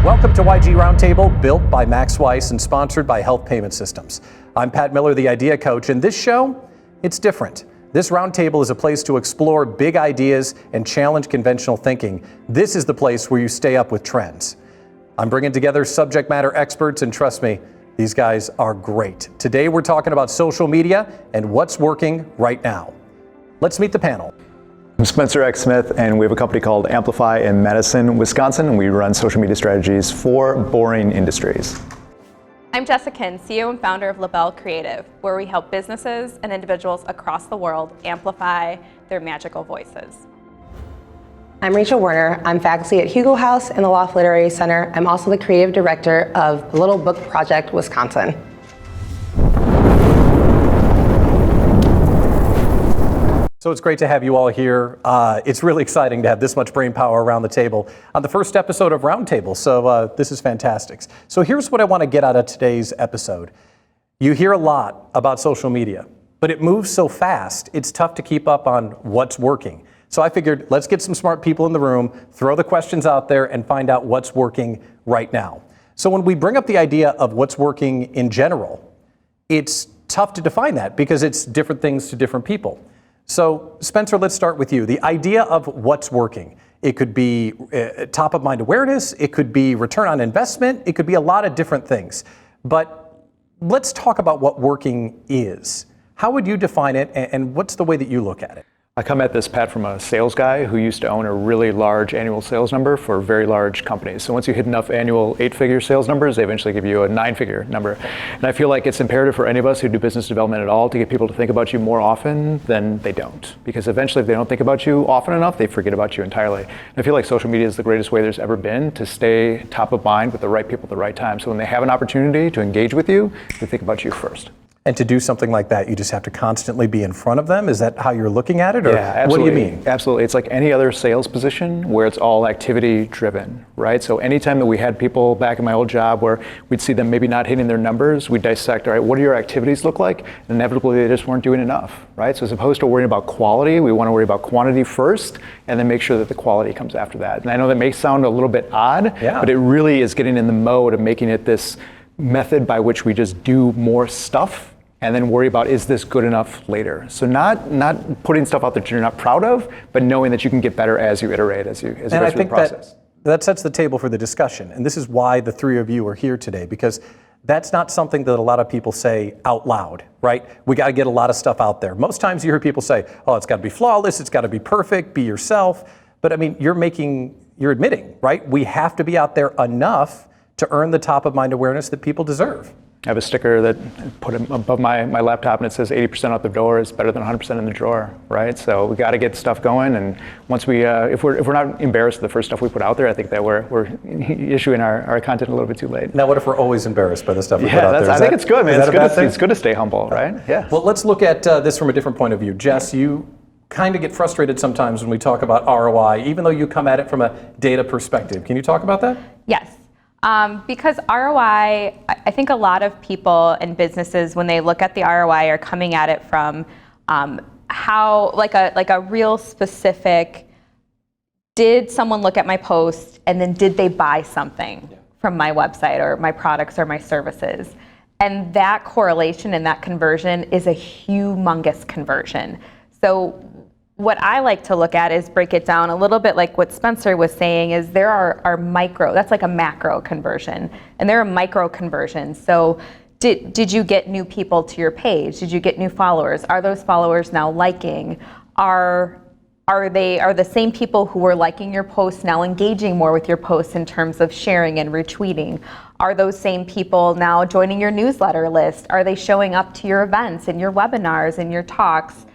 Welcome to YG Roundtable, built by Weiss and sponsored by Health Payment Systems. I'm Pat Miller, the Idea Coach, and this show, it's different. This roundtable is a place to explore big ideas and challenge conventional thinking. This is the place where you stay up with trends. I'm bringing together subject matter experts, and trust me, these guys are great. Today we're talking about social media and what's working right now. Let's meet the panel. I'm Spencer X. Smith, and we have a company called Amplify in Madison, Wisconsin, and we run social media strategies for boring industries. I'm Jess Akin, CEO and founder of Label Creative, where we help businesses and individuals across the world amplify their magical voices. I'm Rachel Werner. I'm faculty at Hugo House and the Loft Literary Center. I'm also the creative director of the Little Book Project, Wisconsin. So it's great to have you all here. It's really exciting to have this much brain power around the table on the first episode of Roundtable. So this is fantastic. So here's what I want to get out of today's episode. You hear a lot about social media, but it moves so fast, it's tough to keep up on what's working. So I figured, let's get some smart people in the room, throw the questions out there, and find out what's working right now. So when we bring up the idea of what's working in general, it's tough to define that because it's different things to different people. So Spencer, let's start with you. The idea of what's working. It could be top of mind awareness, it could be return on investment, it could be a lot of different things. But let's talk about what working is. How would you define it, and what's the way that you look at it? I come at this, Pat, from a sales guy who used to own a really large annual sales number for very large companies. So once you hit enough annual 8-figure sales numbers, they eventually give you a 9-figure number. And I feel like it's imperative for any of us who do business development at all to get people to think about you more often than they don't. Because eventually, if they don't think about you often enough, they forget about you entirely. And I feel like social media is the greatest way there's ever been to stay top of mind with the right people at the right time. So when they have an opportunity to engage with you, they think about you first. And to do something like that, you just have to constantly be in front of them? Is that how you're looking at it? Or yeah, absolutely. What do you mean? Absolutely. It's like any other sales position where it's all activity driven, right? So anytime that we had people back in my old job where we'd see them maybe not hitting their numbers, we'd dissect, all right, what do your activities look like? And inevitably they just weren't doing enough, right? So as opposed to worrying about quality, we want to worry about quantity first and then make sure that the quality comes after that. And I know that may sound a little bit odd, but it really is getting in the mode of making it this method by which we just do more stuff and then worry about, is this good enough later? So not putting stuff out that you're not proud of, but knowing that you can get better as you iterate, as you go through the process. That sets the table for the discussion. And this is why the three of you are here today, because that's not something that a lot of people say out loud, right? We got to get a lot of stuff out there. Most times you hear people say, oh, it's got to be flawless, it's got to be perfect, be yourself. But I mean, you're admitting, right? We have to be out there enough to earn the top of mind awareness that people deserve. I have a sticker that I put above my laptop and it says 80% out the door is better than 100% in the drawer, right? So we got to get stuff going, and once we, if we're not embarrassed of the first stuff we put out there, I think that we're issuing our content a little bit too late. Now, what if we're always embarrassed by the stuff we put out there? I think it's good, man. It's good to stay humble, right? Yeah. Well, let's look at this from a different point of view. Jess, you kind of get frustrated sometimes when we talk about ROI, even though you come at it from a data perspective. Can you talk about that? Yes. Because ROI, I think a lot of people and businesses, when they look at the ROI, are coming at it from how, like a real specific, did someone look at my post and then did they buy something from my website or my products or my services? And that correlation and that conversion is a humongous conversion. So what I like to look at is break it down a little bit like what Spencer was saying, is there are micro, that's like a macro conversion, and there are micro conversions. So did you get new people to your page? Did you get new followers? Are those followers now liking? Are the same people who were liking your posts now engaging more with your posts in terms of sharing and retweeting? Are those same people now joining your newsletter list? Are they showing up to your events and your webinars and your talks?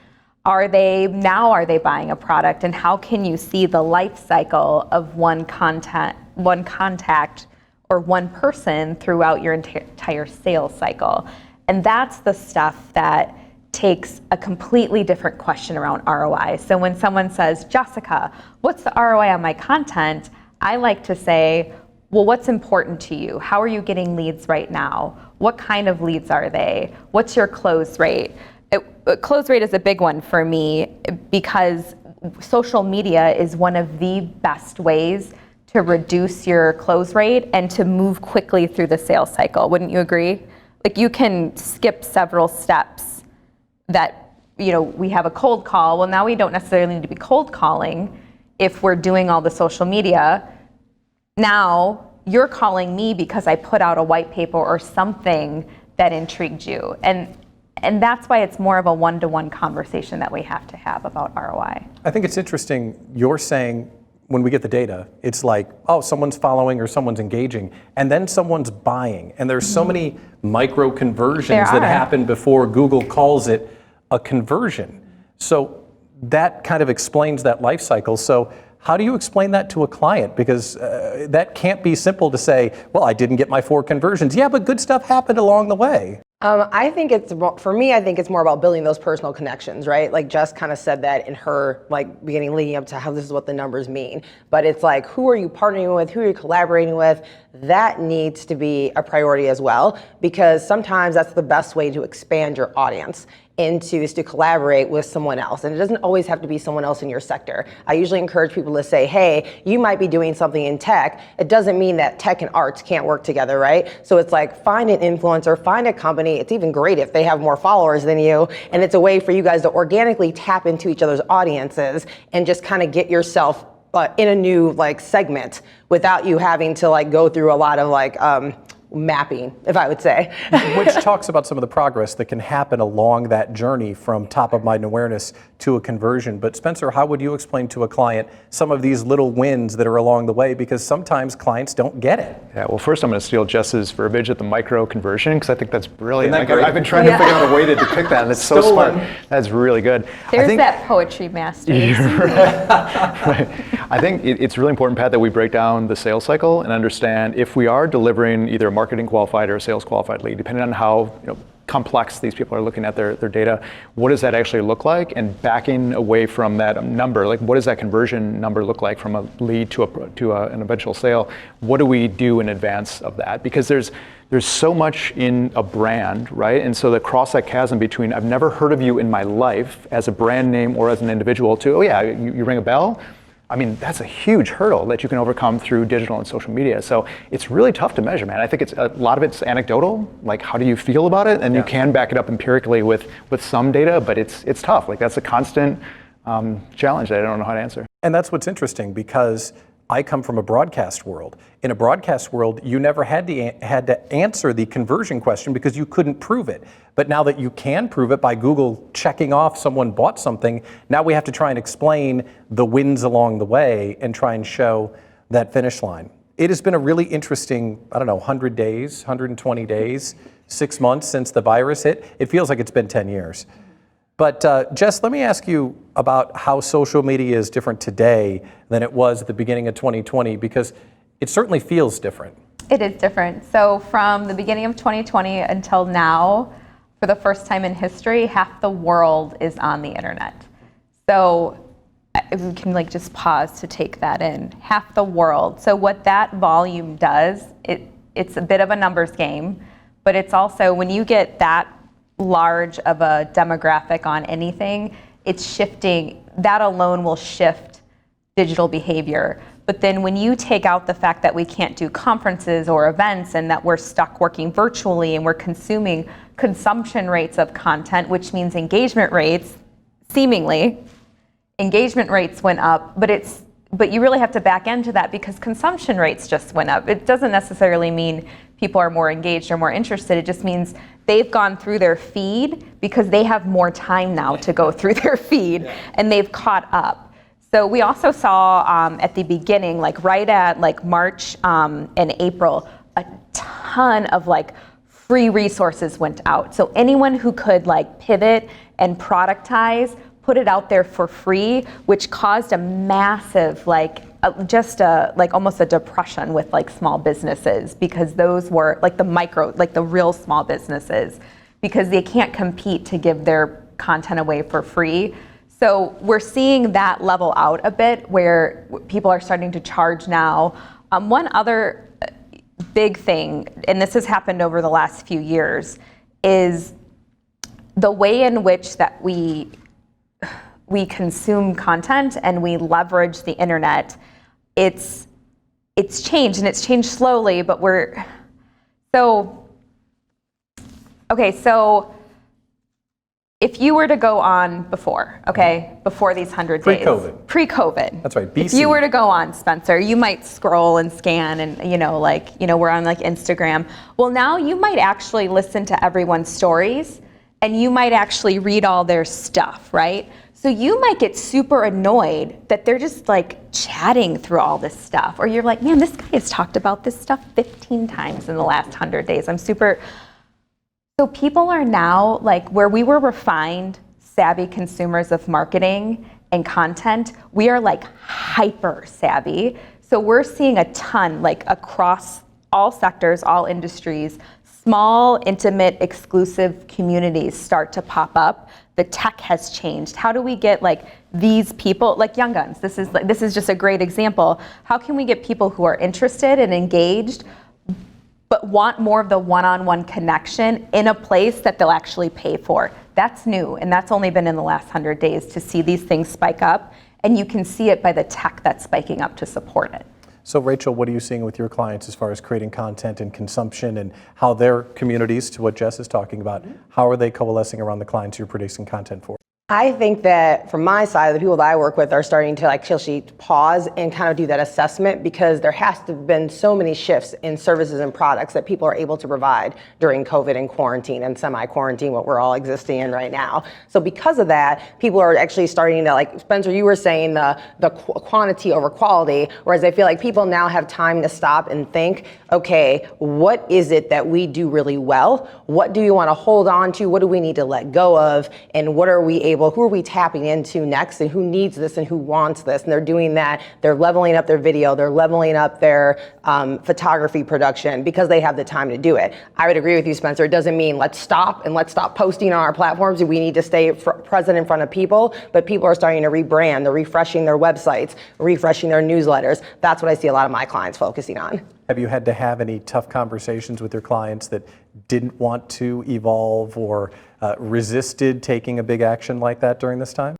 Are they buying a product, and how can you see the life cycle of one contact or one person throughout your entire sales cycle? And that's the stuff that takes a completely different question around ROI. So when someone says, Jessica, what's the ROI on my content? I like to say, well, what's important to you? How are you getting leads right now? What kind of leads are they? What's your close rate? Close rate is a big one for me because social media is one of the best ways to reduce your close rate and to move quickly through the sales cycle. Wouldn't you agree? Like you can skip several steps that, we have a cold call. Well, now we don't necessarily need to be cold calling if we're doing all the social media. Now you're calling me because I put out a white paper or something that intrigued you. And that's why it's more of a one-to-one conversation that we have to have about ROI. I think it's interesting you're saying when we get the data, it's like, oh, someone's following or someone's engaging, and then someone's buying. And there's so many micro conversions that happen before Google calls it a conversion. So that kind of explains that life cycle. So how do you explain that to a client? Because that can't be simple to say, well, I didn't get my 4 conversions. Yeah, but good stuff happened along the way. I think for me, I think it's more about building those personal connections, right? Like Jess kind of said that in her beginning leading up to how this is what the numbers mean. But it's like, who are you partnering with? Who are you collaborating with? That needs to be a priority as well, because sometimes that's the best way to expand your audience is to collaborate with someone else. And it doesn't always have to be someone else in your sector. I usually encourage people to say, hey, you might be doing something in tech. It doesn't mean that tech and arts can't work together, right? So it's like, find an influencer, find a company. It's even great if they have more followers than you. And it's a way for you guys to organically tap into each other's audiences and just kind of get yourself in a new segment without you having to go through a lot of mapping, if I would say. Which talks about some of the progress that can happen along that journey from top of mind awareness to a conversion. But Spencer, how would you explain to a client some of these little wins that are along the way? Because sometimes clients don't get it. Yeah, well, first I'm going to steal Jess's verbiage at the micro conversion, because I think that's brilliant. Isn't that great? I've been trying to figure out a way to depict that, and it's so smart. That's really good. There's that poetry master. Right. I think it's really important, Pat, that we break down the sales cycle and understand if we are delivering either a marketing qualified or a sales qualified lead, depending on how complex these people are looking at their data, what does that actually look like? And backing away from that number, what does that conversion number look like from a lead to an eventual sale? What do we do in advance of that? Because there's so much in a brand, right? And so to cross that chasm between I've never heard of you in my life as a brand name or as an individual to, oh yeah, you ring a bell. I mean, that's a huge hurdle that you can overcome through digital and social media. So it's really tough to measure, man. I think a lot of it's anecdotal, like how do you feel about it? And you can back it up empirically with some data, but it's tough. That's a constant challenge that I don't know how to answer. And that's what's interesting, because I come from a broadcast world. In a broadcast world, you never had to answer the conversion question because you couldn't prove it. But now that you can prove it by Google checking off someone bought something, now we have to try and explain the wins along the way and try and show that finish line. It has been a really interesting, 100 days, 120 days, 6 months since the virus hit. It feels like it's been 10 years. But Jess, let me ask you about how social media is different today than it was at the beginning of 2020, because it certainly feels different. It is different. So from the beginning of 2020 until now, for the first time in history, half the world is on the internet. So if we can just pause to take that in, half the world. So what that volume does, it's a bit of a numbers game, but it's also when you get that large of a demographic on anything, it's shifting. That alone will shift digital behavior. But then when you take out the fact that we can't do conferences or events and that we're stuck working virtually and we're consuming consumption rates of content, which means engagement rates, seemingly, engagement rates went up, but you really have to back into that because consumption rates just went up. It doesn't necessarily mean people are more engaged or more interested. It just means they've gone through their feed because they have more time now to go through their feed and they've caught up. So we also saw at the beginning, right at March and April, a ton of free resources went out. So anyone who could pivot and productize, put it out there for free, which caused a massive almost a depression with small businesses, because those were the micro, the real small businesses, because they can't compete to give their content away for free. So we're seeing that level out a bit where people are starting to charge now. One other big thing, and this has happened over the last few years, is the way in which that we consume content and we leverage the internet. It's it's changed, and it's changed slowly, but so if you were to go on before these 100 days. Pre-COVID. That's right, BC. If you were to go on, Spencer, you might scroll and scan and, we're on like Instagram. Well, now you might actually listen to everyone's stories and you might actually read all their stuff, right? So you might get super annoyed that they're just like chatting through all this stuff. Or you're like, man, this guy has talked about this stuff 15 times in the last 100 days. So people are now, like, where we were refined, savvy consumers of marketing and content, we are like hyper savvy. So we're seeing a ton, like across all sectors, all industries, small, intimate, exclusive communities start to pop up. The tech has changed. How do we get like these people, like Young Guns, this is just a great example. How can we get people who are interested and engaged but want more of the one-on-one connection in a place that they'll actually pay for? That's new, and that's only been in the last 100 days to see these things spike up, and you can see it by the tech that's spiking up to support it. So Rachel, what are you seeing with your clients as far as creating content and consumption, and how their communities, to what Jess is talking about, how are they coalescing around the clients you're producing content for? I think that from my side, the people that I work with are starting to actually pause and kind of do that assessment, because there has to have been so many shifts in services and products that people are able to provide during COVID and quarantine and semi-quarantine, what we're all existing in right now. So because of that, people are actually starting to, like Spencer, you were saying the quantity over quality, whereas I feel like people now have time to stop and think, okay, what is it that we do really well? What do you want to hold on to? What do we need to let go of? And who are we tapping into next, and who needs this and who wants this? And they're doing that. They're leveling up their video. They're leveling up their photography production because they have the time to do it. I would agree with you, Spencer. It doesn't mean let's stop posting on our platforms. We need to stay present in front of people, but people are starting to rebrand. They're refreshing their websites, refreshing their newsletters. That's what I see a lot of my clients focusing on. Have you had to have any tough conversations with your clients that didn't want to evolve or resisted taking a big action like that during this time?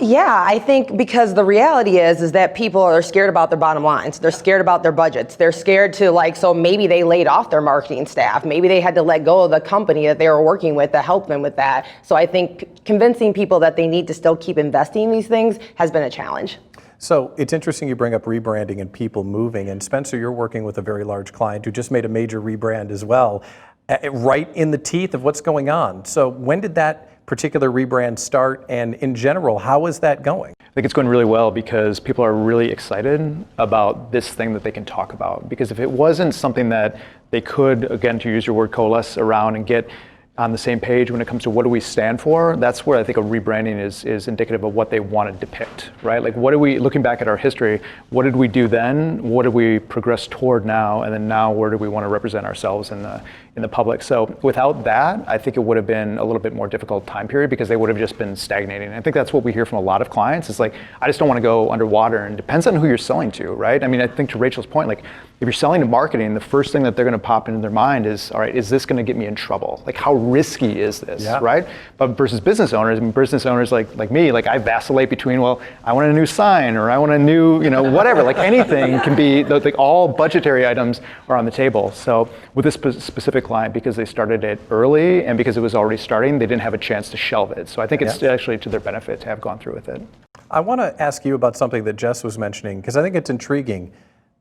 Yeah, I think because the reality is that people are scared about their bottom lines. They're scared about their budgets. They're scared to so maybe they laid off their marketing staff. Maybe they had to let go of the company that they were working with to help them with that. So I think convincing people that they need to still keep investing in these things has been a challenge. So it's interesting you bring up rebranding and people moving. And Spencer, you're working with a very large client who just made a major rebrand as well, right in the teeth of what's going on. So when did that particular rebrand start, and in general, how is that going? I think it's going really well because people are really excited about this thing that they can talk about. Because if it wasn't something that they could, again, to use your word, coalesce around and get on the same page when it comes to what do we stand for, that's where I think a rebranding is indicative of what they want to depict, right? Like, what do we, looking back at our history, what did we do then? What did we progress toward now? And then now, where do we want to represent ourselves in the public? So without that, I think it would have been a little bit more difficult time period because they would have just been stagnating. I think that's what we hear from a lot of clients. It's like, I just don't want to go underwater, and it depends on who you're selling to, right? I mean, I think to Rachel's point, like, if you're selling to marketing, the first thing that they're going to pop into their mind is, all right, is this going to get me in trouble? Like, how risky is this, right? But versus business owners, I mean, business owners like me, like, I vacillate between, well, I want a new sign, or I want a new, whatever. Like, anything can be, like, all budgetary items are on the table. So with this specific client, because they started it early and because it was already starting, they didn't have a chance to shelve it. So I think it's actually to their benefit to have gone through with it. I want to ask you about something that Jess was mentioning, because I think it's intriguing.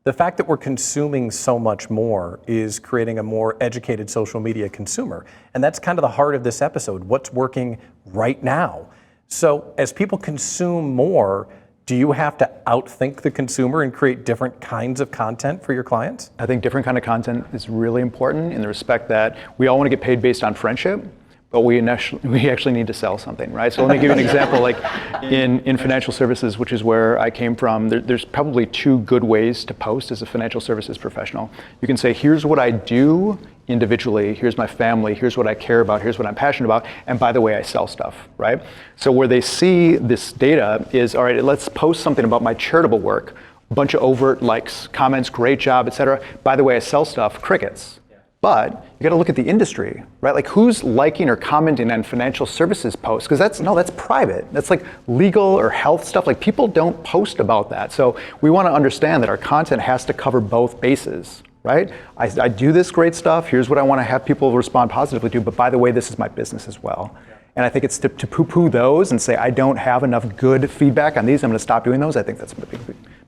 The fact that we're consuming so much more is creating a more educated social media consumer. And that's kind of the heart of this episode, what's working right now. So as people consume more, do you have to outthink the consumer and create different kinds of content for your clients? I think different kind of content is really important in the respect that we all want to get paid based on friendship, but we actually need to sell something, right? So let me give you an example. Like in financial services, which is where I came from, there's probably two good ways to post as a financial services professional. You can say, here's what I do individually, here's my family, here's what I care about, here's what I'm passionate about, and by the way, I sell stuff, right? So where they see this data is, all right, let's post something about my charitable work, a bunch of overt likes, comments, great job, etc. By the way, I sell stuff, crickets. But you got to look at the industry, right? Like who's liking or commenting on financial services posts? Because that's private. That's like legal or health stuff. Like people don't post about that. So we want to understand that our content has to cover both bases, right? I do this great stuff. Here's what I want to have people respond positively to. But by the way, this is my business as well. And I think it's to poo-poo those and say, I don't have enough good feedback on these, I'm going to stop doing those. I think that's a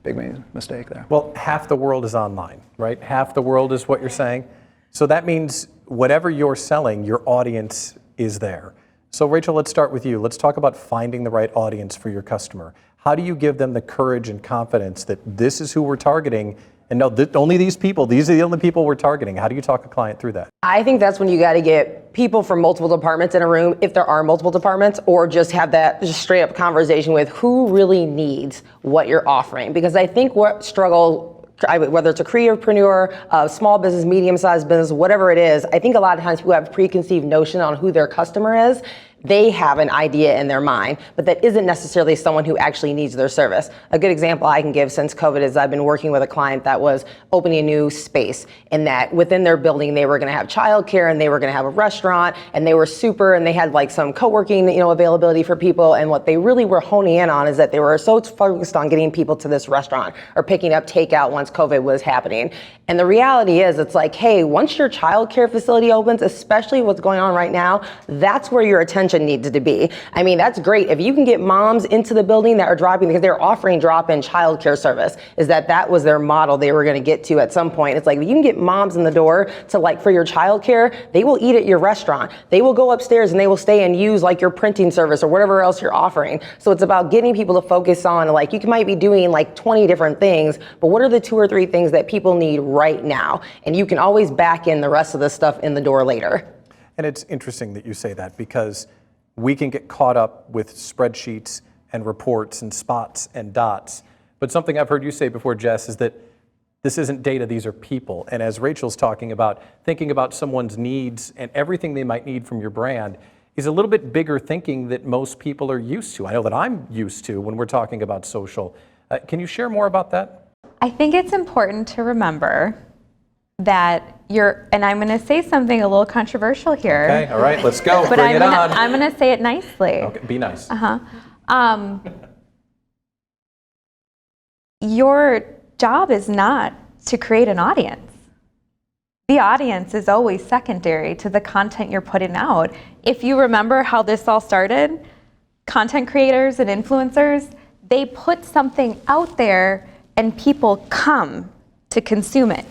big mistake there. Well, half the world is online, right? Half the world is what you're saying. So that means whatever you're selling, your audience is there. So Rachel, let's start with you. Let's talk about finding the right audience for your customer. How do you give them the courage and confidence that this is who we're targeting, and no, only these people, these are the only people we're targeting? How do you talk a client through that? I think that's when you got to get people from multiple departments in a room, if there are multiple departments, or just have that just straight up conversation with who really needs what you're offering. Because I think what whether it's a creativepreneur, a small business, medium-sized business, whatever it is, I think a lot of times people have a preconceived notion on who their customer is. They have an idea in their mind, but that isn't necessarily someone who actually needs their service. A good example I can give since COVID is I've been working with a client that was opening a new space, and that within their building they were going to have childcare and they were going to have a restaurant, and they were and they had like some co-working, availability for people. And what they really were honing in on is that they were so focused on getting people to this restaurant or picking up takeout once COVID was happening. And the reality is, it's like, hey, once your childcare facility opens, especially what's going on right now, that's where your attention needs to be. I mean, that's great. If you can get moms into the building that are dropping, because they're offering drop-in childcare service, is that was their model they were going to get to at some point. It's like, if you can get moms in the door to for your childcare, they will eat at your restaurant. They will go upstairs and they will stay and use your printing service or whatever else you're offering. So it's about getting people to focus on, you might be doing 20 different things, but what are the 2 or 3 things that people need right now? And you can always back in the rest of the stuff in the door later. And it's interesting that you say that, because we can get caught up with spreadsheets and reports and spots and dots. But something I've heard you say before, Jess, is that this isn't data, these are people. And as Rachel's talking about, thinking about someone's needs and everything they might need from your brand is a little bit bigger thinking that most people are used to. I know that I'm used to when we're talking about social. Can you share more about that? I think it's important to remember that and I'm going to say something a little controversial here. Okay, all right, let's go. But Bring it on. I'm going to say it nicely. Okay, be nice. Your job is not to create an audience. The audience is always secondary to the content you're putting out. If you remember how this all started, content creators and influencers, they put something out there and people come to consume it.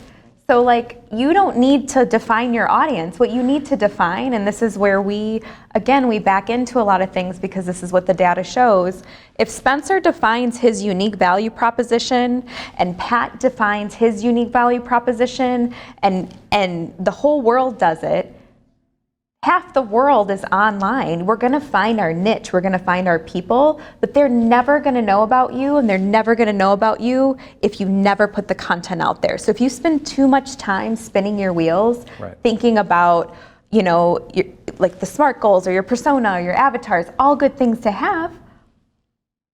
So you don't need to define your audience. What you need to define, and this is where we back into a lot of things because this is what the data shows. If Spencer defines his unique value proposition and Pat defines his unique value proposition and the whole world does it, half the world is online. We're going to find our niche. We're going to find our people, but they're never going to know about you, and they're never going to know about you if you never put the content out there. So if you spend too much time spinning your wheels, thinking about, the SMART goals or your persona or your avatars, all good things to have,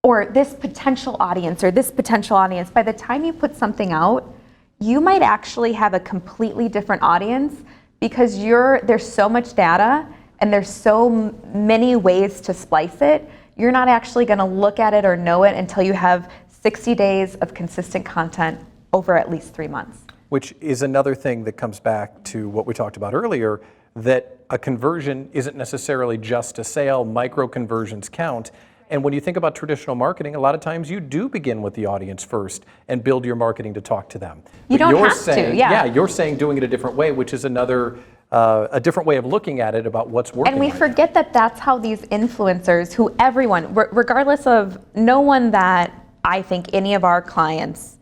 or this potential audience, by the time you put something out, you might actually have a completely different audience, because there's so much data and there's so many ways to splice it, you're not actually going to look at it or know it until you have 60 days of consistent content over at least 3 months. Which is another thing that comes back to what we talked about earlier, that a conversion isn't necessarily just a sale, micro conversions count. And when you think about traditional marketing, a lot of times you do begin with the audience first and build your marketing to talk to them. You don't have to, yeah. You're saying doing it a different way, which is a different way of looking at it about what's working. And we forget that that's how these influencers, who everyone, regardless of no one that I think any of our clients,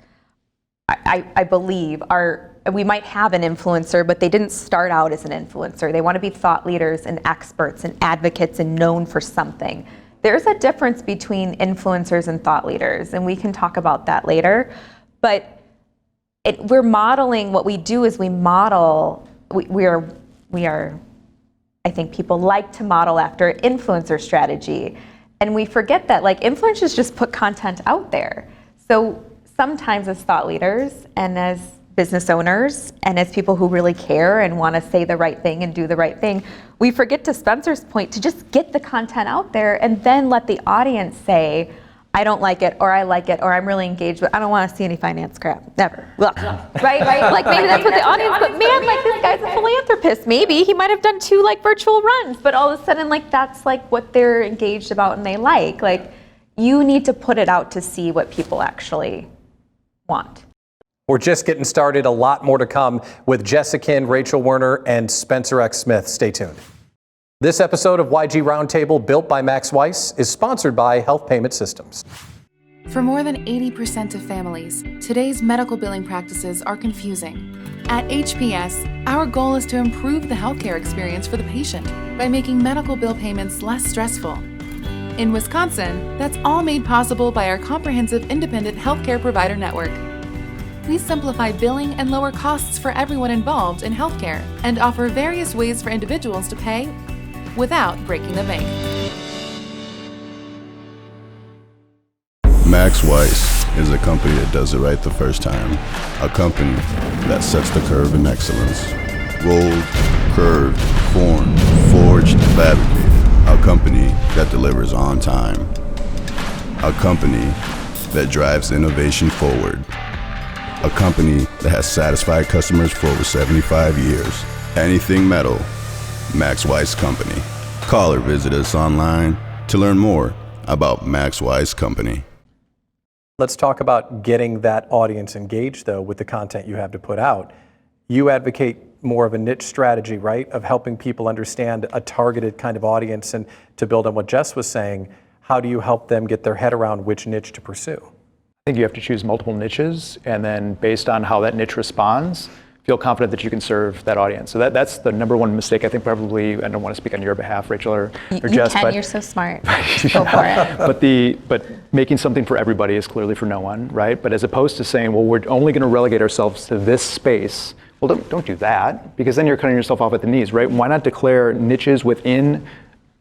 I believe, we might have an influencer, but they didn't start out as an influencer. They want to be thought leaders and experts and advocates and known for something. There's a difference between influencers and thought leaders, and we can talk about that later. But we're modeling, what we do is we model, we are, I think people like to model after influencer strategy. And we forget that influencers just put content out there. So sometimes as thought leaders and as business owners and as people who really care and want to say the right thing and do the right thing, we forget, to Spencer's point, to just get the content out there and then let the audience say, I don't like it, or I like it, or I'm really engaged, but I don't want to see any finance crap. Never. Ugh. Right? Like maybe that's what the audience, but man, like this guy's a philanthropist. Maybe he might have done 2 like virtual runs, but all of a sudden like that's like what they're engaged about and they like. Like you need to put it out to see what people actually want. We're just getting started. A lot more to come with Jess Akin, Rachel Werner, and Spencer X. Smith. Stay tuned. This episode of YG Roundtable, built by Max Weiss, is sponsored by Health Payment Systems. For more than 80% of families, today's medical billing practices are confusing. At HPS, our goal is to improve the healthcare experience for the patient by making medical bill payments less stressful. In Wisconsin, that's all made possible by our comprehensive independent healthcare provider network. We simplify billing and lower costs for everyone involved in healthcare and offer various ways for individuals to pay without breaking the bank. Max Weiss is a company that does it right the first time. A company that sets the curve in excellence. Rolled, curved, formed, forged, fabricated. A company that delivers on time. A company that drives innovation forward. A company that has satisfied customers for over 75 years. Anything metal, Max Weiss Company. Call or visit us online to learn more about Max Weiss Company. Let's talk about getting that audience engaged, though, with the content you have to put out. You advocate more of a niche strategy, right, of helping people understand a targeted kind of audience. And to build on what Jess was saying, how do you help them get their head around which niche to pursue? I think you have to choose multiple niches, and then based on how that niche responds, feel confident that you can serve that audience. So that's the number one mistake I think probably. I don't want to speak on your behalf, Rachel or Jess. But you're so smart. Go for it. But making something for everybody is clearly for no one, right? But as opposed to saying, well, we're only going to relegate ourselves to this space. Well, don't do that, because then you're cutting yourself off at the knees, right? Why not declare niches within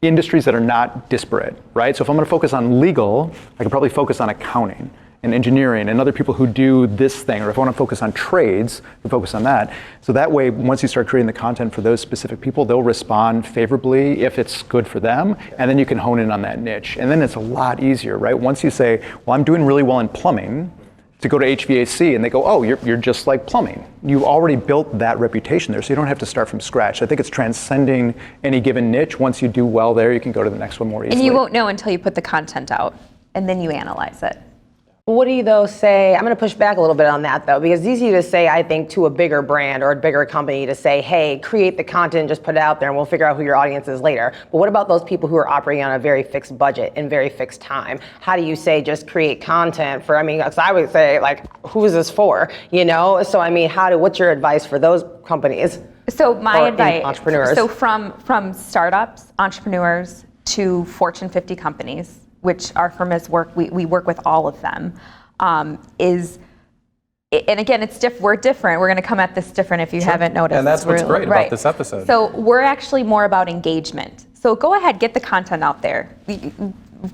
industries that are not disparate, right? So if I'm going to focus on legal, I can probably focus on accounting and engineering and other people who do this thing, or if I want to focus on trades, I focus on that. So that way, once you start creating the content for those specific people, they'll respond favorably if it's good for them, and then you can hone in on that niche. And then it's a lot easier, right? Once you say, well, I'm doing really well in plumbing, to go to HVAC, and they go, oh, you're just like plumbing. You already built that reputation there, so you don't have to start from scratch. I think it's transcending any given niche. Once you do well there, you can go to the next one more easily. And you won't know until you put the content out, and then you analyze it. What do you though say, I'm going to push back a little bit on that though, because it's easy to say, I think, to a bigger brand or a bigger company to say, hey, create the content, just put it out there and we'll figure out who your audience is later. But what about those people who are operating on a very fixed budget and very fixed time? How do you say just create content for, because I would say, like, who is this for? You know? So, what's your advice for those companies? So my advice, entrepreneurs. So from startups, entrepreneurs, to Fortune 50 companies, which our firm has worked, we work with all of them, and again, we're different. We're going to come at this different if you haven't noticed. And that's what's great about this episode. So we're actually more about engagement. So go ahead, get the content out there.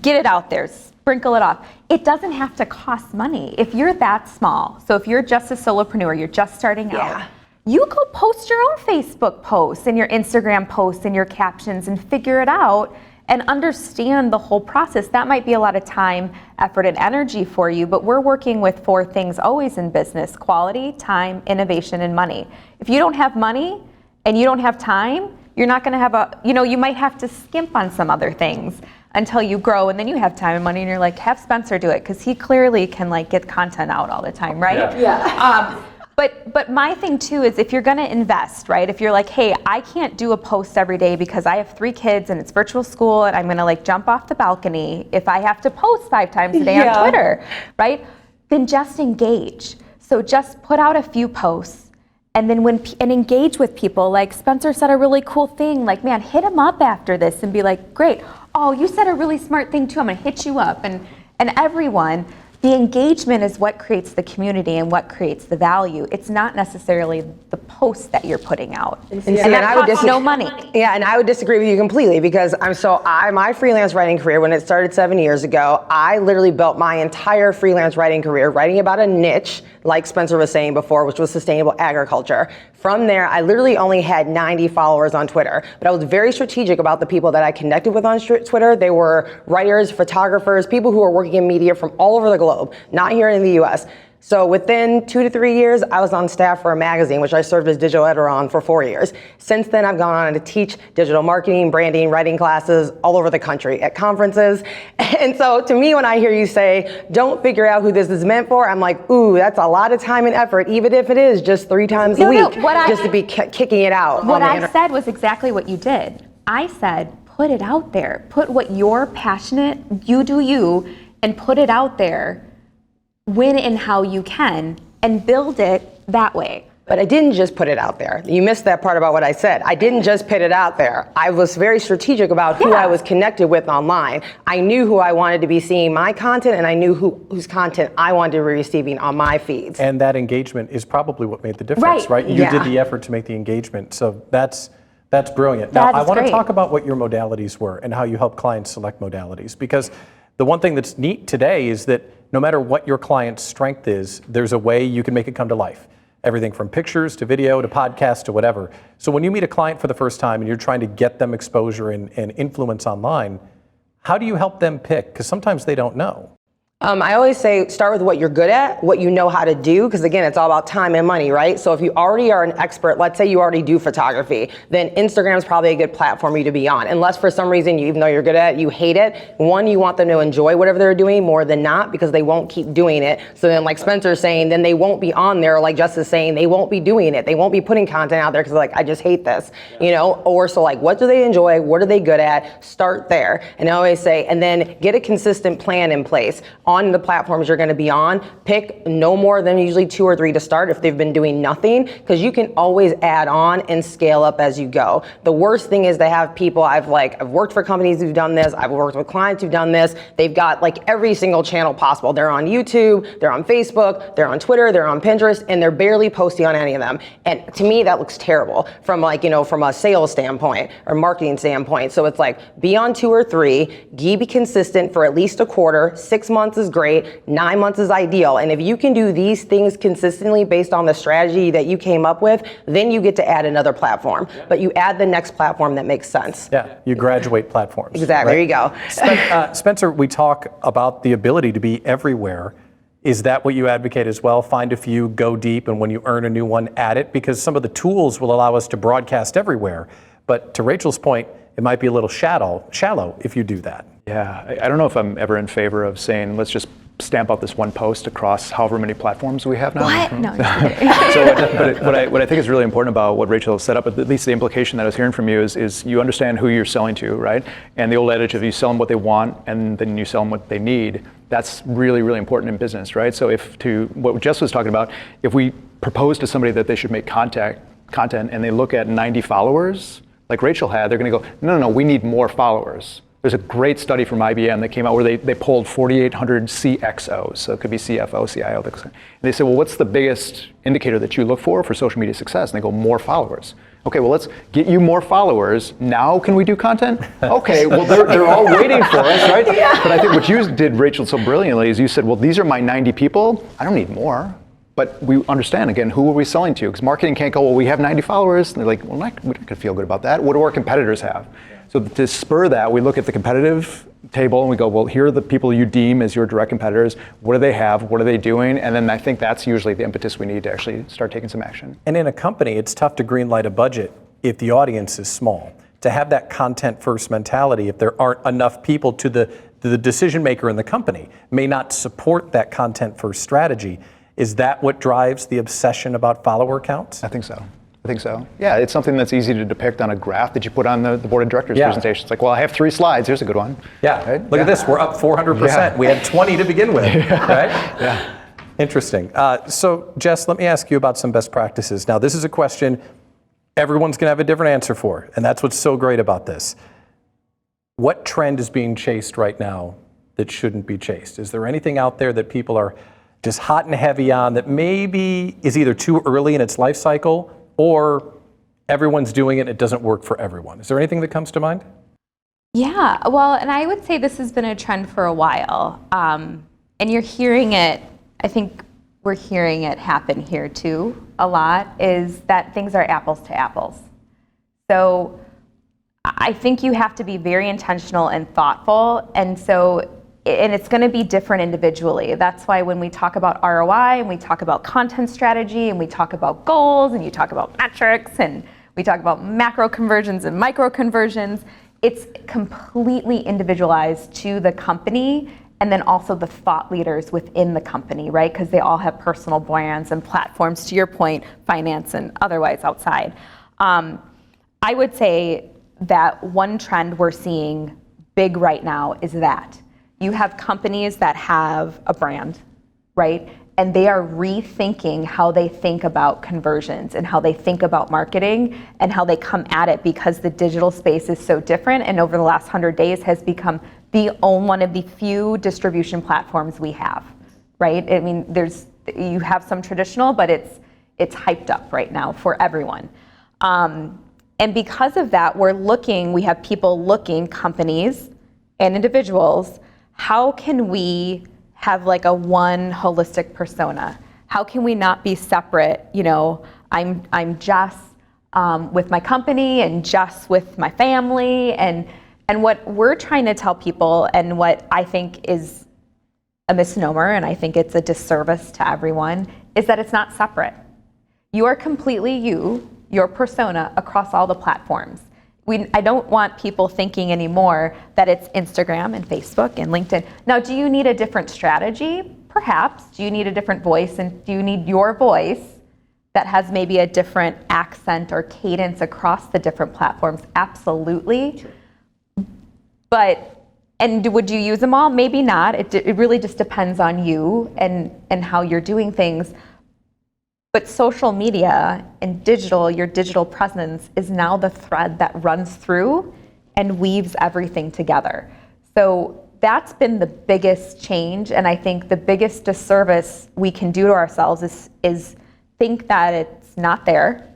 Get it out there, sprinkle it off. It doesn't have to cost money. If you're that small, so if you're just a solopreneur, you're just starting out, you go post your own Facebook posts and your Instagram posts and your captions and figure it out and understand the whole process. That might be a lot of time, effort, and energy for you, but we're working with 4 things always in business: quality, time, innovation, and money. If you don't have money and you don't have time, you're not gonna have you might have to skimp on some other things until you grow, and then you have time and money, and you're like, have Spencer do it, because he clearly can get content out all the time, right? Yeah. But my thing too is, if you're gonna invest, right? If you're like, hey, I can't do a post every day because I have 3 kids and it's virtual school and I'm gonna jump off the balcony if I have to post 5 times a day on Twitter, right? Then just engage. So just put out a few posts, and then and engage with people. Like Spencer said a really cool thing, man, hit him up after this and be like, great, oh, you said a really smart thing too, I'm gonna hit you up. And everyone, the engagement is what creates the community and what creates the value. It's not necessarily the post that you're putting out. And that costs no money. Yeah, and I would disagree with you completely because my freelance writing career, when it started 7 years ago, I literally built my entire freelance writing career writing about a niche, like Spencer was saying before, which was sustainable agriculture. From there, I literally only had 90 followers on Twitter, but I was very strategic about the people that I connected with on Twitter. They were writers, photographers, people who are working in media from all over the globe, not here in the US. So within 2 to 3 years, I was on staff for a magazine, which I served as digital editor on for 4 years. Since then, I've gone on to teach digital marketing, branding, writing classes all over the country at conferences. And so to me, when I hear you say, don't figure out who this is meant for, I'm like, ooh, that's a lot of time and effort, even if it is just 3 times a week, just to be kicking it out. What I said was exactly what you did. I said, put it out there. Put what you're passionate, you do you, and put it out there. When and how you can, and build it that way. But I didn't just put it out there. You missed that part about what I said. I didn't just put it out there. I was very strategic about who I was connected with online. I knew who I wanted to be seeing my content, and I knew whose content I wanted to be receiving on my feeds. And that engagement is probably what made the difference, right? You did the effort to make the engagement, so that's brilliant. Now, I want to talk about what your modalities were and how you help clients select modalities, because the one thing that's neat today is that no matter what your client's strength is, there's a way you can make it come to life. Everything from pictures to video to podcast to whatever. So when you meet a client for the first time and you're trying to get them exposure and influence online, how do you help them pick? Because sometimes they don't know. I always say start with what you're good at, what you know how to do, because again, it's all about time and money, right? So if you already are an expert, let's say you already do photography, then Instagram is probably a good platform for you to be on. Unless for some reason, even though you're good at it, you hate it. One, you want them to enjoy whatever they're doing more than not, because they won't keep doing it. So then like Spencer's saying, then they won't be on there, like Jess is saying, they won't be doing it. They won't be putting content out there because like, I just hate this, you know? Or so like, what do they enjoy? What are they good at? Start there. And I always say, and then get a consistent plan in place on the platforms you're going to be on. Pick no more than usually 2 or 3 to start if they've been doing nothing, because you can always add on and scale up as you go. The worst thing is to have people, I've worked for companies who've done this, I've worked with clients who've done this, they've got like every single channel possible. They're on YouTube, they're on Facebook, they're on Twitter, they're on Pinterest, and they're barely posting on any of them. And to me, that looks terrible from like, you know, from a sales standpoint or marketing standpoint. So it's like, be on 2 or 3, be consistent for at least a quarter. 6 months is great. 9 months is ideal. And if you can do these things consistently based on the strategy that you came up with, then you get to add another platform. But you add the next platform that makes sense. Yeah, you graduate platforms. Exactly, right? There you go. Spencer, we talk about the ability to be everywhere. Is that what you advocate as well? Find a few, go deep, and when you earn a new one, add it? Because some of the tools will allow us to broadcast everywhere. But to Rachel's point, it might be a little shallow if you do that. Yeah, I don't know if I'm ever in favor of saying, let's just stamp out this one post across however many platforms we have now. What? No. So what I think is really important about what Rachel set up, at least the implication that I was hearing from you is you understand who you're selling to, right? And the old adage of you sell them what they want and then you sell them what they need, that's really, really important in business, right? So what Jess was talking about, if we propose to somebody that they should make content and they look at 90 followers, like Rachel had, they're gonna go, no, we need more followers. There's a great study from IBM that came out where they polled 4,800 CXOs, so it could be CFO, CIO. And they said, well, what's the biggest indicator that you look for social media success? And they go, more followers. Okay, well, let's get you more followers. Now can we do content? Okay, well, they're all waiting for us, right? Yeah. But I think what you did, Rachel, so brilliantly is you said, well, these are my 90 people. I don't need more. But we understand, again, who are we selling to? Because marketing can't go, well, we have 90 followers. And they're like, well, we're not going to feel good about that. What do our competitors have? So to spur that, we look at the competitive table and we go, well, here are the people you deem as your direct competitors. What do they have? What are they doing? And then I think that's usually the impetus we need to actually start taking some action. And in a company, it's tough to greenlight a budget if the audience is small. To have that content first mentality, if there aren't enough people to the decision maker in the company may not support that content first strategy. Is that what drives the obsession about follower counts? I think so. Yeah, it's something that's easy to depict on a graph that you put on the board of directors presentation. It's like, well, I have 3 slides. Here's a good one. Yeah, right? Look at this. We're up 400%. Yeah. We had 20 to begin with, right? Yeah. Interesting. So, Jess, let me ask you about some best practices. Now, this is a question everyone's going to have a different answer for, and that's what's so great about this. What trend is being chased right now that shouldn't be chased? Is there anything out there that people are just hot and heavy on that maybe is either too early in its life cycle or everyone's doing it and it doesn't work for everyone? Is there anything that comes to mind? Yeah, well, and I would say this has been a trend for a while. And you're hearing it, I think we're hearing it happen here too a lot, is that things are apples to apples. So I think you have to be very intentional and thoughtful, and it's going to be different individually. That's why when we talk about ROI and we talk about content strategy and we talk about goals and you talk about metrics and we talk about macro conversions and micro conversions, it's completely individualized to the company and then also the thought leaders within the company, right? Because they all have personal brands and platforms, to your point, finance and otherwise outside. I would say that one trend we're seeing big right now is that you have companies that have a brand, right? And they are rethinking how they think about conversions and how they think about marketing and how they come at it, because the digital space is so different and over the last 100 days has become one of the few distribution platforms we have, right? I mean, you have some traditional, but it's hyped up right now for everyone. And because of that, we have people looking, companies and individuals, how can we have like a one holistic persona? How can we not be separate? You know, I'm Jess with my company and Jess with my family. And what we're trying to tell people, and what I think is a misnomer, and I think it's a disservice to everyone, is that it's not separate. You are completely your persona across all the platforms. I don't want people thinking anymore that it's Instagram and Facebook and LinkedIn. Now, do you need a different strategy? Perhaps. Do you need a different voice? And do you need your voice that has maybe a different accent or cadence across the different platforms? Absolutely. Sure. Would you use them all? Maybe not. It really just depends on you and how you're doing things. But social media and your digital presence is now the thread that runs through and weaves everything together. So that's been the biggest change, and I think the biggest disservice we can do to ourselves is think that it's not there,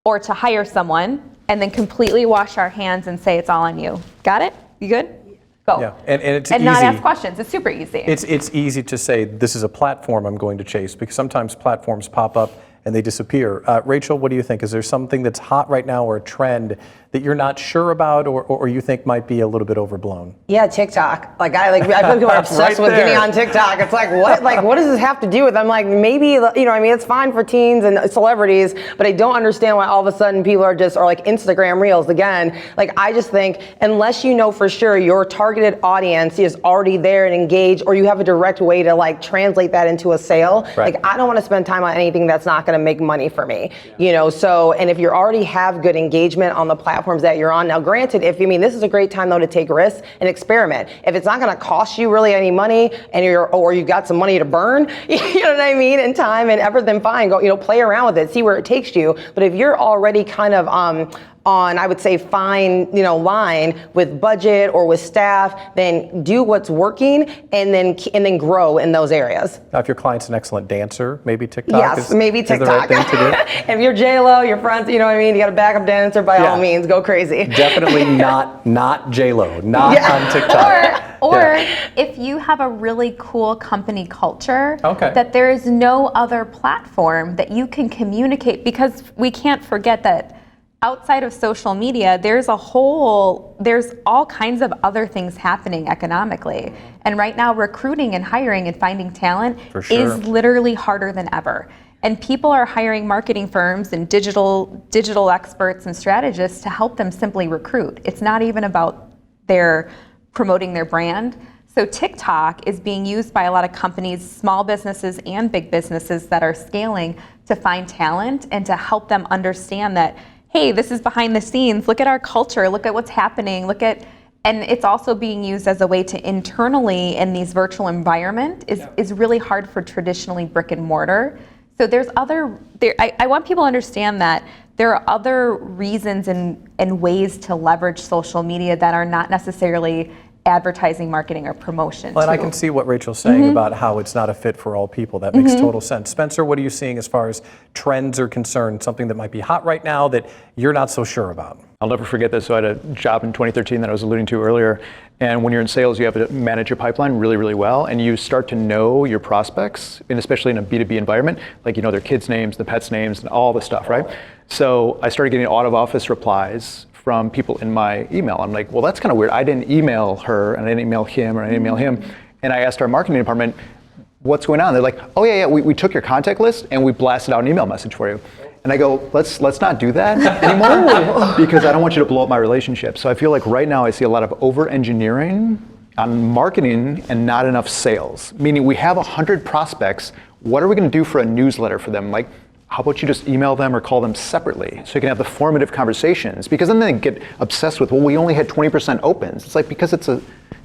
or to hire someone and then completely wash our hands and say it's all on you. Got it? You good? Go. Yeah, and it's easy. Not ask questions. It's super easy. It's easy to say this is a platform I'm going to chase, because sometimes platforms pop up and they disappear. Rachel, what do you think? Is there something that's hot right now or a trend that you're not sure about or you think might be a little bit overblown? Yeah, TikTok. I feel people are obsessed with getting on TikTok. It's like, what does this have to do with? I'm like, maybe, it's fine for teens and celebrities, but I don't understand why all of a sudden people are like Instagram Reels again. I just think unless you know for sure your targeted audience is already there and engaged, or you have a direct way to translate that into a sale, right. I don't want to spend time on anything that's not going to make money for me. And if you already have good engagement on the platforms that you're on, now granted, this is a great time though to take risks and experiment. If it's not going to cost you really any money and you've got some money to burn, you know what I mean, and time and effort, then fine, go, play around with it, see where it takes you. But if you're already kind of on, I would say, fine, line with budget or with staff, then do what's working and then grow in those areas. Now, if your client's an excellent dancer, maybe TikTok yes, maybe TikTok. Is the right thing to do. If you're J-Lo, your friends, you got a backup dancer, by all means, go crazy. Definitely not J-Lo, not on TikTok. Or if you have a really cool company culture, that there is no other platform that you can communicate, because we can't forget that outside of social media, there's all kinds of other things happening economically. And right now, recruiting and hiring and finding talent is literally harder than ever. And people are hiring marketing firms and digital experts and strategists to help them simply recruit. It's not even about their promoting their brand. So TikTok is being used by a lot of companies, small businesses and big businesses that are scaling, to find talent and to help them understand that, hey, this is behind the scenes. Look at our culture. Look at what's happening. And it's also being used as a way to internally, in these virtual environment, is really hard for traditionally brick and mortar. So I want people to understand that there are other reasons and ways to leverage social media that are not necessarily advertising, marketing, or promotion. Well, and I too. can see what Rachel's saying about how it's not a fit for all people. That makes total sense. Spencer, what are you seeing as far as trends are concerned, something that might be hot right now that you're not so sure about? I'll never forget this. So I had a job in 2013 that I was alluding to earlier. And when you're in sales, you have to manage your pipeline really, really well. And you start to know your prospects, and especially in a B2B environment, like you know their kids' names, the pets' names, and all the stuff, right? So I started getting out of office replies from people in my email. I'm like, well, that's kind of weird. I didn't email her, and I didn't email him, or I didn't email him. And I asked our marketing department, what's going on? They're like, oh yeah, we took your contact list and we blasted out an email message for you. And I go, let's not do that anymore because I don't want you to blow up my relationship. So I feel like right now I see a lot of over-engineering on marketing and not enough sales. Meaning we have 100 prospects. What are we going to do for a newsletter for them? Like, how about you just email them or call them separately so you can have the formative conversations? Because then they get obsessed with, well, we only had 20% opens. It's like, because the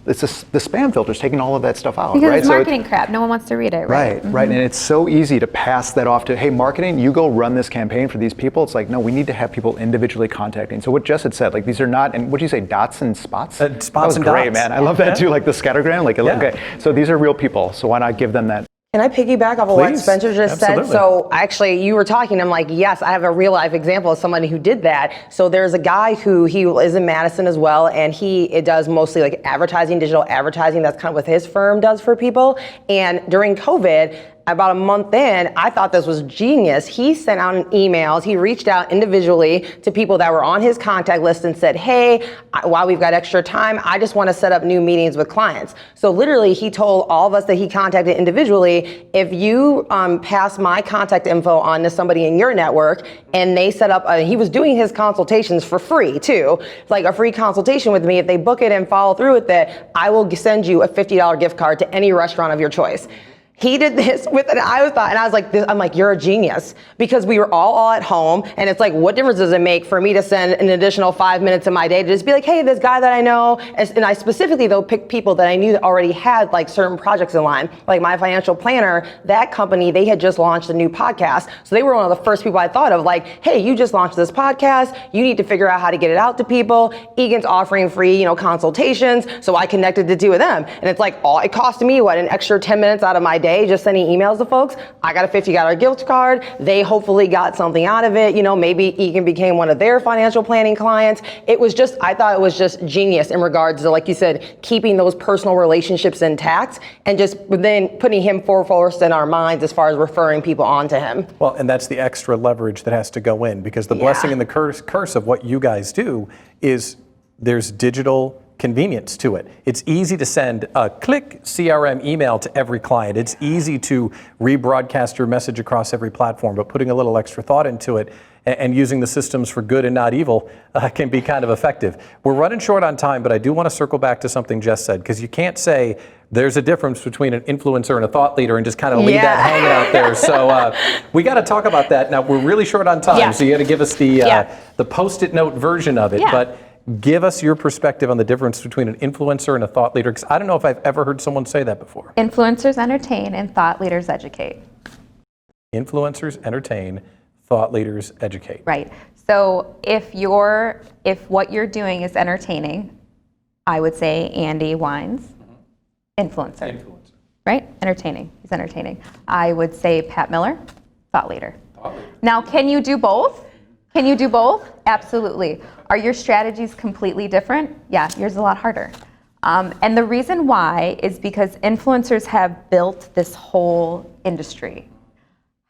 spam filter's taking all of that stuff out, Because right? it's marketing crap. No one wants to read it, right? Right. And it's so easy to pass that off to, hey, marketing, you go run this campaign for these people. It's like, no, we need to have people individually contacting. So what Jess had said, like these are not, and what do you say, dots and spots? Spots that was and great, dots. man. I love that too, like the scattergram. Like, okay, so these are real people. So why not give them that? Can I piggyback off of what Please. Spencer just Absolutely. said? So actually, you were talking, I'm like, yes, I have a real life example of somebody who did that. So there's a guy who he is in Madison as well, and it does mostly like advertising, digital advertising. That's kind of what his firm does for people. And during COVID, about a month in, I thought this was genius. He sent out emails. He reached out individually to people that were on his contact list and said, hey, while we've got extra time, I just want to set up new meetings with clients. So literally, he told all of us that he contacted individually, if you pass my contact info on to somebody in your network, and they set up, he was doing his consultations for free too, like a free consultation with me. If they book it and follow through with it, I will send you a $50 gift card to any restaurant of your choice. He did this with it. I was like, you're a genius, because we were all at home, and it's like, what difference does it make for me to send an additional 5 minutes of my day to just be like, hey, this guy that I know, and I specifically though picked people that I knew that already had like certain projects in line, like my financial planner. That company, they had just launched a new podcast, so they were one of the first people I thought of. Like, hey, you just launched this podcast, you need to figure out how to get it out to people. Egan's offering free, consultations, so I connected the two of them, and it's like, it cost me an extra 10 minutes out of my day just sending emails to folks. I got a $50 gift card. They hopefully got something out of it. Maybe Egan became one of their financial planning clients. I thought it was just genius in regards to, like you said, keeping those personal relationships intact and just then putting him foremost in our minds as far as referring people on to him. Well, and that's the extra leverage that has to go in, because the blessing and the curse of what you guys do is there's digital convenience to it. It's easy to send a click CRM email to every client. It's easy to rebroadcast your message across every platform, but putting a little extra thought into it and using the systems for good and not evil can be kind of effective. We're running short on time, but I do want to circle back to something Jess said, because you can't say there's a difference between an influencer and a thought leader and just kind of leave that hanging out there. So we got to talk about that. Now, we're really short on time, so you got to give us the Post-it note version of it. But give us your perspective on the difference between an influencer and a thought leader, because I don't know if I've ever heard someone say that before. Influencers entertain and thought leaders educate. Influencers entertain, thought leaders educate. Right. So if what you're doing is entertaining, I would say Andy Wines, influencer. Right? Entertaining. He's entertaining. I would say Pat Miller, thought leader. Now, can you do both? Can you do both? Absolutely. Are your strategies completely different? Yeah, yours is a lot harder. And the reason why is because influencers have built this whole industry.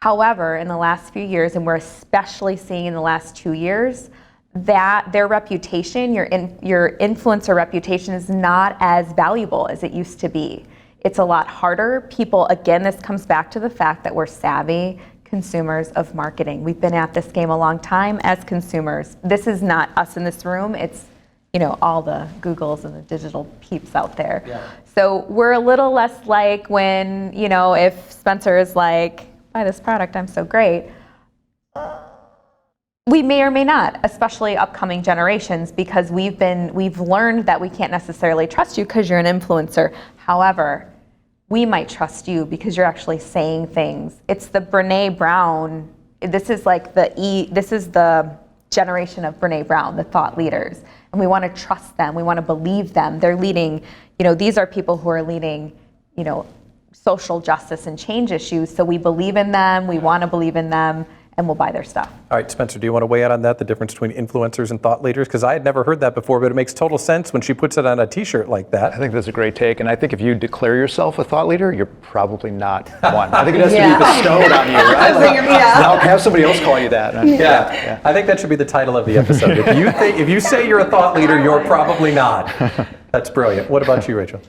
However, in the last few years, and we're especially seeing in the last 2 years, that their reputation, your influencer reputation, is not as valuable as it used to be. It's a lot harder. People, again, this comes back to the fact that we're savvy consumers of marketing. We've been at this game a long time as consumers. This is not us in this room. It's all the Googles and the digital peeps out there. Yeah. So we're a little less like when, if Spencer is like, buy this product, I'm so great. We may or may not, especially upcoming generations, because we've learned that we can't necessarily trust you because you're an influencer. However, we might trust you because you're actually saying things. It's the Brene Brown. This is like this is the generation of Brene Brown, the thought leaders, and we want to trust them. We want to believe them. They're leading, these are people who are leading, social justice and change issues. So we believe in them. We want to believe in them. And we'll buy their stuff. All right, Spencer, do you want to weigh in on that, the difference between influencers and thought leaders? Because I had never heard that before, but it makes total sense when she puts it on a t-shirt like that. I think that's a great take. And I think if you declare yourself a thought leader, you're probably not one. I think it has to be bestowed on you, right? Now have somebody else call you that. Yeah. I think that should be the title of the episode. If you say you're a thought leader, you're probably not. That's brilliant. What about you, Rachel?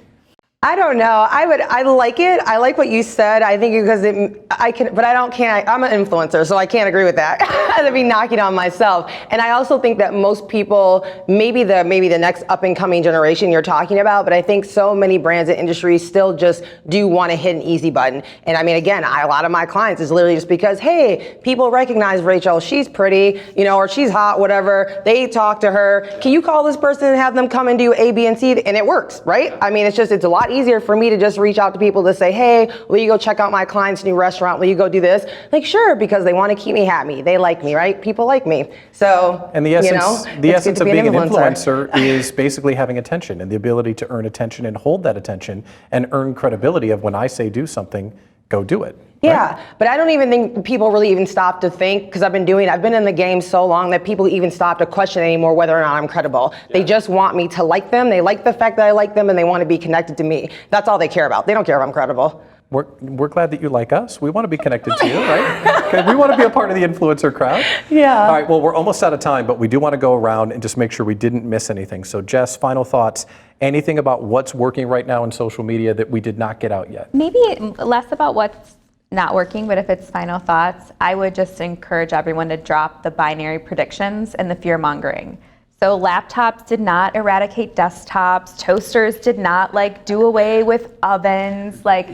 I don't know. I like it. I like what you said. I think because I'm an influencer, so I can't agree with that. I'd be knocking on myself. And I also think that most people, maybe the next up and coming generation you're talking about, but I think so many brands and industries still just do want to hit an easy button. And I mean, again, a lot of my clients is literally just because, hey, people recognize Rachel, she's pretty, or she's hot, whatever. They talk to her. Can you call this person and have them come and do A, B, and C? And it works, right? I mean, it's a lot easier for me to just reach out to people to say, hey, will you go check out my client's new restaurant? Will you go do this? Like, sure, because they want to keep me happy. They like me, right? People like me. So, and the essence of being an influencer is basically having attention and the ability to earn attention and hold that attention and earn credibility of when I say do something, go do it. Yeah, right? but I don't even think people really even stop to think, because I've been in the game so long that people even stop to question anymore whether or not I'm credible. Yeah. They just want me to like them. They like the fact that I like them and they want to be connected to me. That's all they care about. They don't care if I'm credible. We're glad that you like us. We want to be connected to you, right? Okay, we want to be a part of the influencer crowd. Yeah. All right, well, we're almost out of time, but we do want to go around and just make sure we didn't miss anything. So Jess, final thoughts. Anything about what's working right now in social media that we did not get out yet? Maybe less about what's not working, but if it's final thoughts, I would just encourage everyone to drop the binary predictions and the fear mongering. So laptops did not eradicate desktops. Toasters did not do away with ovens. We're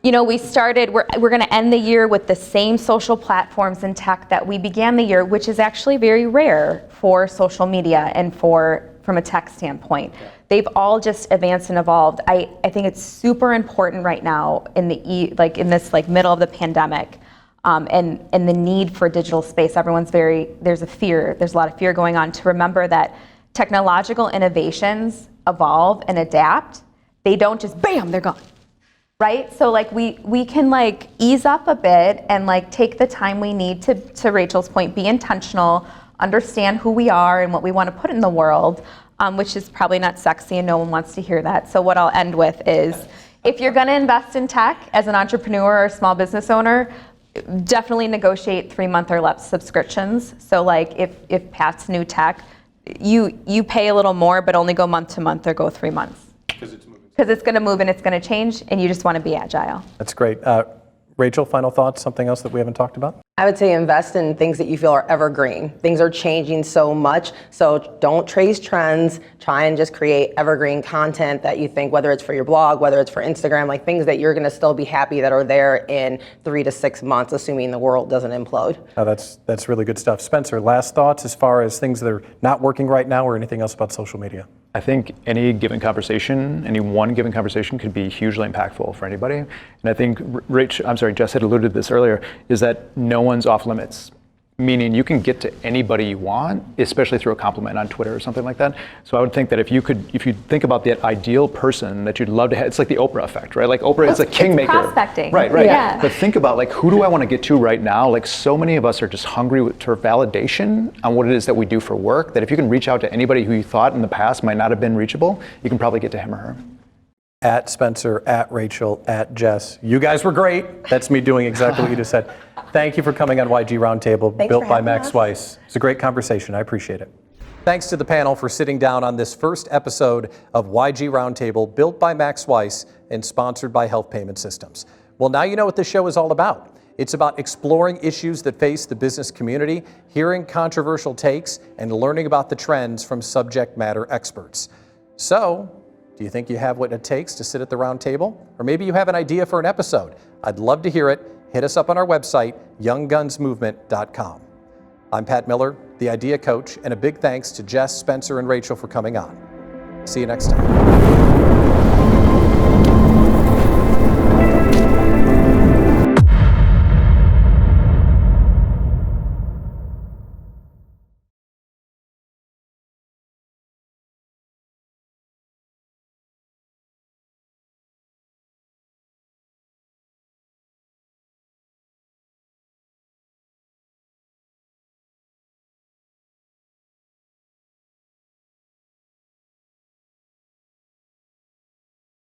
going to end the year with the same social platforms and tech that we began the year, which is actually very rare for social media and from a tech standpoint. They've all just advanced and evolved. I think it's super important right now in this middle of the pandemic, and the need for digital space. There's a lot of fear going on, to remember that technological innovations evolve and adapt. They don't just bam, they're gone. Right? So we can ease up a bit and take the time we need to Rachel's point, be intentional, understand who we are and what we want to put in the world, which is probably not sexy and no one wants to hear that. So what I'll end with is, if you're going to invest in tech as an entrepreneur or small business owner, definitely negotiate 3-month or less subscriptions. So if Pat's new tech, you pay a little more, but only go month to month or go 3 months. Because it's going to move and it's going to change, and you just want to be agile. That's great. Rachel, final thoughts, something else that we haven't talked about? I would say invest in things that you feel are evergreen. Things are changing so much, so don't trace trends. Try and just create evergreen content that you think, whether it's for your blog, whether it's for Instagram, things that you're going to still be happy that are there in 3 to 6 months, assuming the world doesn't implode. Oh, that's really good stuff. Spencer, last thoughts as far as things that are not working right now, or anything else about social media? I think any one given conversation could be hugely impactful for anybody. And I think Jess had alluded to this earlier, is that no one's off limits. Meaning you can get to anybody you want, especially through a compliment on Twitter or something like that. So I would think that if you think about that ideal person that you'd love to have, it's like the Oprah effect, right? Oprah is a kingmaker. It's prospecting. Right. Yeah. But think about who do I want to get to right now? So many of us are just hungry for validation on what it is that we do for work, that if you can reach out to anybody who you thought in the past might not have been reachable, you can probably get to him or her. At Spencer, at Rachel, at Jess. You guys were great. That's me doing exactly what you just said. Thank you for coming on YG Roundtable, built by Max Weiss. It's a great conversation. I appreciate it. Thanks to the panel for sitting down on this first episode of YG Roundtable, built by Max Weiss and sponsored by Health Payment Systems. Well, now you know what this show is all about. It's about exploring issues that face the business community, hearing controversial takes, and learning about the trends from subject matter experts. So, do you think you have what it takes to sit at the round table? Or maybe you have an idea for an episode. I'd love to hear it. Hit us up on our website, younggunsmovement.com. I'm Pat Miller, the Idea Coach, and a big thanks to Jess, Spencer, and Rachel for coming on. See you next time.